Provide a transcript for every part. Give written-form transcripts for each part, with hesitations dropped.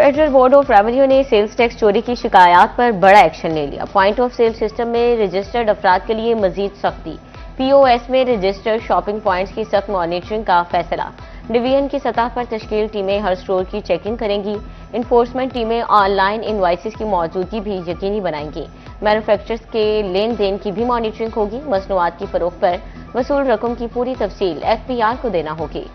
Federal board of revenue ने sales tax चोरी की शिकायत पर बड़ा एक्शन ले लिया। पॉइंट ऑफ सेल सिस्टम में रजिस्टर्ड अफराद के लिए मजीद सख्ती। पीओएस में रजिस्टर्ड शॉपिंग पॉइंट्स की सख्त मॉनिटरिंग का फैसला। डिवीजन की सतह पर तश्कील टीमें हर स्टोर की चेकिंग करेंगी। इन्फोर्समेंट टीमें ऑनलाइन इनवॉइसेस की मौजूदगी भी यकीनी बनाएंगी। मैन्युफैक्चरर्स के लेन देन की भी मॉनिटरिंग होगी। मसनूआत की फरोख्त पर वसूल रकम की पूरी तफसील एफपीआर को देना होगी।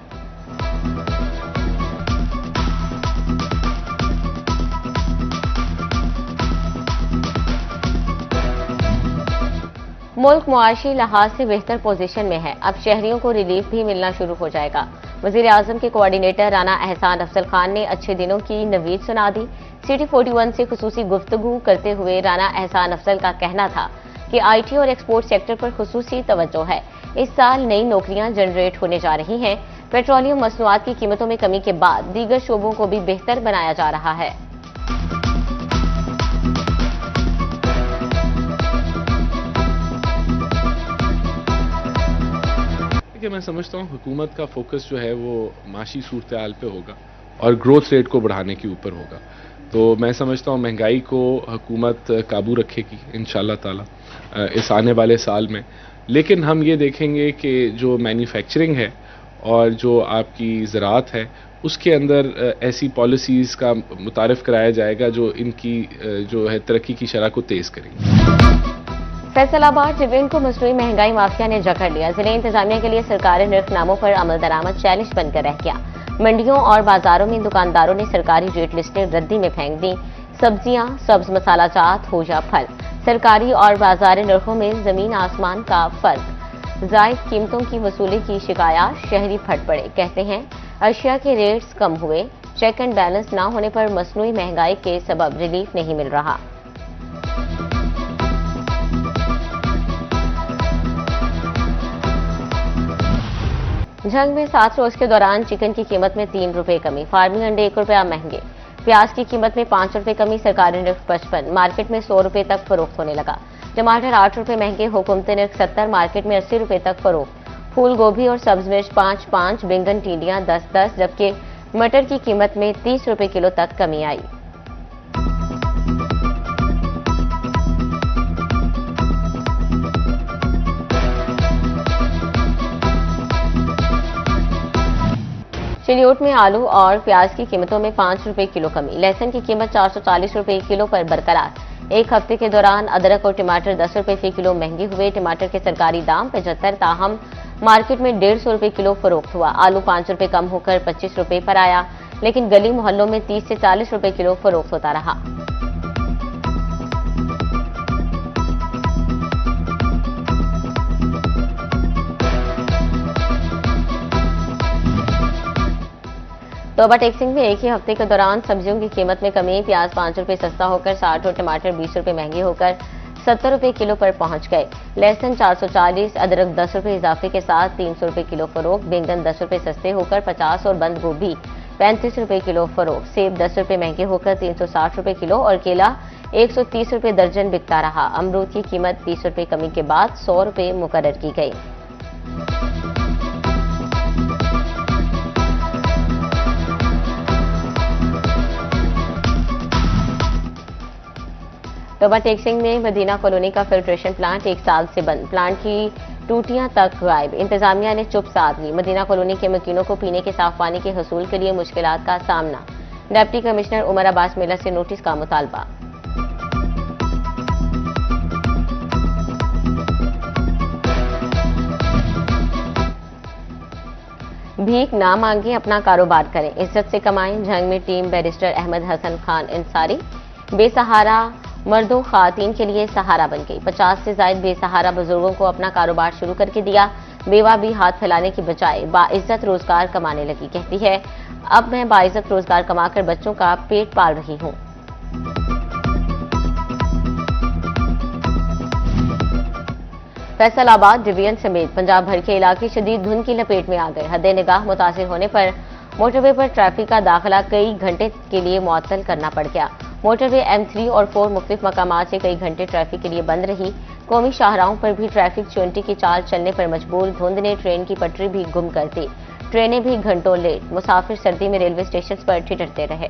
मुल्क मुआशी लिहाज से बेहतर पोजीशन में है। अब शहरियों को रिलीफ भी मिलना शुरू हो जाएगा। वजीर आजम के कोऑर्डिनेटर राना एहसान अफजल खान ने अच्छे दिनों की नवीद सुना दी। सिटी 41 से खुसूसी गुफ्तगू करते हुए राना एहसान अफजल का कहना था कि आईटी और एक्सपोर्ट सेक्टर पर खुसूसी तवज्जो है। इस साल नई नौकरियां जनरेट होने जा रही हैं। पेट्रोलियम मसनूआत की कीमतों में कमी के बाद दीगर शोबों को भी बेहतर बनाया जा रहा है। मैं समझता हूँ हुकूमत का फोकस जो है वो माशी सूरत हाल पे होगा और ग्रोथ रेट को बढ़ाने के ऊपर होगा। तो मैं समझता हूँ महंगाई को हुकूमत काबू रखेगी इंशाल्लाह ताला इस आने वाले साल में। लेकिन हम ये देखेंगे कि जो मैन्युफैक्चरिंग है और जो आपकी ज़राअत है उसके अंदर ऐसी पॉलिसीज़ का मुतारिफ कराया जाएगा जो इनकी जो है तरक्की की शरह को तेज़ करेंगी। फैसलाबाद डिवीजन को मसनूई महंगाई माफिया ने जकड़ लिया। जिले इंतजामिया के लिए सरकारी निर्खनामों पर अमल दरामद चैलेंज बनकर रह गया। मंडियों और बाजारों में दुकानदारों ने सरकारी रेट लिस्टें रद्दी में फेंक दी। सब्जियां, सब्ज मसाला जात हो या फल, सरकारी और बाजारी नरखों में जमीन आसमान का फर्क। जायद कीमतों की वसूली की शिकायत, शहरी फट पड़े। कहते हैं अशिया के रेट्स कम हुए, चेक एंड बैलेंस न होने पर मसनूई महंगाई के सबब रिलीफ नहीं मिल रहा। जंग में 7 रोज के दौरान चिकन की कीमत में 3 रुपए कमी। फार्मिंग अंडे 1 रुपया महंगे। प्याज की कीमत में 5 रुपए कमी। सरकारी निर्ख 55, मार्केट में 100 रुपए तक फरोख्त होने लगा। टमाटर 8 रुपए महंगे। हुकूमती निर्ख 70, मार्केट में 80 रुपए तक फरोख्त। फूल गोभी और सब्ज मिर्च 5-5, बैंगन टिंडियां 10-10, जबकि मटर की कीमत में 30 रुपए किलो तक कमी आई। चिलियोट में आलू और प्याज की कीमतों में 5 रुपए किलो कमी। लहसुन की कीमत 440 रुपए किलो पर बरकरार। एक हफ्ते के दौरान अदरक और टमाटर 10 रुपए फी किलो महंगे हुए। टमाटर के सरकारी दाम 75, ताहम मार्केट में 150 रुपए किलो फरोख्त हुआ। आलू 5 रुपए कम होकर 25 रुपए पर आया, लेकिन गली मोहल्लों में 30 से 40 रुपए किलो फरोख्त होता रहा। तोबा टेक्सिंग में एक ही हफ्ते के दौरान सब्जियों की कीमत में कमी। प्याज 5 रुपए सस्ता होकर 60 और टमाटर 20 रुपए महंगे होकर 70 रुपए किलो पर पहुंच गए। लहसुन 440, अदरक 10 रुपए इजाफे के साथ 300 रुपए किलो फरोख्त। बैंगन 10 रुपए सस्ते होकर 50 और बंद गोभी 35 रुपए किलो फरोख्त। सेब 10 रुपए महंगे होकर 360 रुपए किलो और केला 130 रुपए दर्जन बिकता रहा। अमरूद की कीमत 30 रुपए कमी के बाद 100 रुपए मुकर्रर की गई। तोबा टेक्सिंग में मदीना कॉलोनी का फिल्ट्रेशन प्लांट 1 साल से बंद। प्लांट की टूटियां तक गायब। इंतजामिया ने चुप साध ली। मदीना कॉलोनी के मकीनों को पीने के साफ पानी के हसूल के लिए मुश्किलात का सामना। डिप्टी कमिश्नर उमर अब्बास मिला से नोटिस का मुतालबा। भीख ना मांगे, अपना कारोबार करें, इज्जत से कमाएं। जंग में टीम बैरिस्टर अहमद हसन खान अंसारी बेसहारा मर्दों खातीन के लिए सहारा बन गई। 50 से ज्यादा बेसहारा बुजुर्गों को अपना कारोबार शुरू करके दिया। बेवा भी हाथ फैलाने की बजाय बाइज्जत रोजगार कमाने लगी। कहती है अब मैं बाइज्जत रोजगार कमाकर बच्चों का पेट पाल रही हूं। फैसलाबाद डिवीजन समेत पंजाब भर के इलाके शदीद धुंध की लपेट में आ गए। हद निगाह मुतासिर होने पर मोटरवे पर ट्रैफिक का दाखिला कई घंटे के लिए मुअत्तल करना पड़ गया। मोटरवे M3 और 4 मुख्तलिफ मकामात से कई घंटे ट्रैफिक के लिए बंद रही। कौमी शाहराहों पर भी ट्रैफिक चुनटी की चाल चलने पर मजबूर। धुंध ने ट्रेन की पटरी भी गुम कर दी। ट्रेनें भी घंटों लेट। मुसाफिर सर्दी में रेलवे स्टेशन पर ठिठुरते रहे।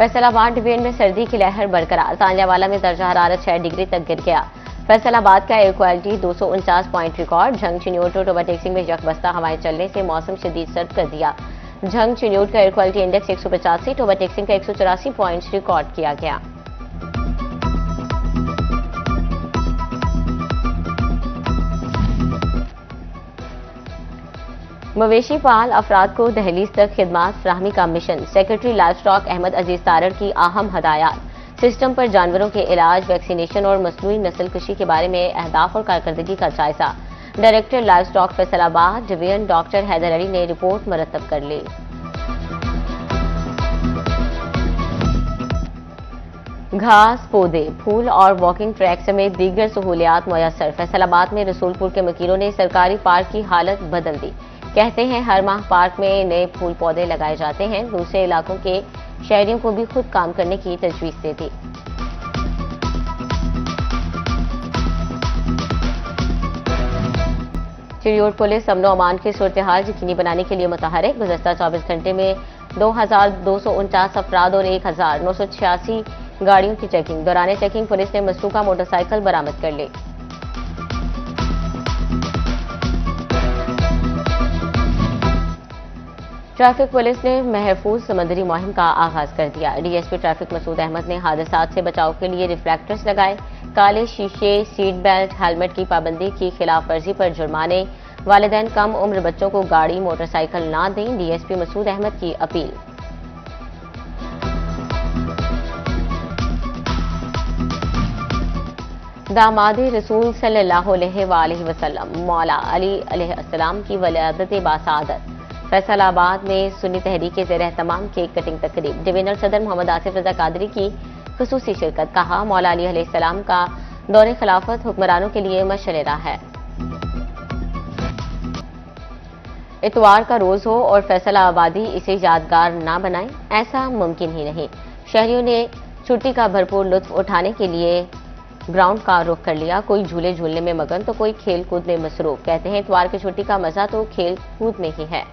फैसलाबाद डिवीजन में सर्दी की लहर बरकरार। सांजावाला में दर्जा हरारत 6 डिग्री तक गिर गया। फैसलाबाद का air quality 249 point record. Jhang Chiniot road ओवरटेक्सिंग में यकबस्ता हवाएं चलने से मौसम शदीद सर्द कर दिया। झंग चिन्योट का एयर क्वालिटी इंडेक्स 185 तो ओवरटेक्सिंग का 184 पॉइंट्स रिकॉर्ड किया गया। मवेशी पाल अफराद को दहलीज तक खिदमात फराहमी का मिशन। Secretary life stock Ahmad Aziz Tarar की अहम हदायत। सिस्टम पर जानवरों के इलाज, वैक्सीनेशन और मसनूई नस्ल कशी के बारे में अहदाफ और कारकर्दगी का जायजा। Director livestock Faisalabad division doctor Haider Ali ने रिपोर्ट मुरतब कर ली। घास, पौधे, फूल और वॉकिंग ट्रैक समेत दीगर सहूलियात मुयस्सर। फैसलाबाद में रसूलपुर के मकीरों ने सरकारी पार्क की हालत बदल दी। कहते हैं हर माह पार्क में नए फूल पौधे लगाए जाते हैं। दूसरे इलाकों के शहरियों को भी खुद काम करने की तजवीज दे दी। चिड़ियोट पुलिस अमन अमान की सूरत-ए-हाल यकीनी बनाने के लिए मुतहरिक। गुज़श्ता 24 घंटे में 2249 अफराद और 1986 गाड़ियों की चेकिंग। दौरान चेकिंग पुलिस ने मसरूका मोटरसाइकिल बरामद कर ली। ट्रैफिक पुलिस ने महफूज समंदरी मुहिम का आगाज कर दिया। डीएसपी ट्रैफिक मसूद अहमद ने हादसात से बचाव के लिए रिफ्लेक्टर्स लगाए। काले शीशे, सीट बेल्ट, हेलमेट की पाबंदी की खिलाफ वर्जी पर जुर्माने। वालिदैन कम उम्र बच्चों को गाड़ी, मोटरसाइकिल ना दें। डीएसपी मसूद अहमद की अपील। दामादे रसूल सल्लल्लाहु अलैहि वसल्लम मौला अली अलैहिस्सलाम की वलादत बासादत। फैसलाबाद में सुन्नी तहरीक के ज़ेर एहतमाम केक कटिंग तकरीब। डिवीजनल सदर मोहम्मद आसिफ रजा कादरी की खुसूसी शिरकत। कहा मौला अली अलैहिस्सलाम का दौरे खिलाफत हुक्मरानों के लिए मशअरा है। इतवार का रोज हो और फैसलाबादी इसे यादगार ना बनाए, ऐसा मुमकिन ही नहीं। शहरियों ने छुट्टी का भरपूर लुत्फ उठाने के लिए ग्राउंड का रुख कर लिया। कोई झूले झूलने में मगन तो कोई खेल कूद में मसरूफ। कहते हैं इतवार की छुट्टी का मजा तो खेल कूद में ही है।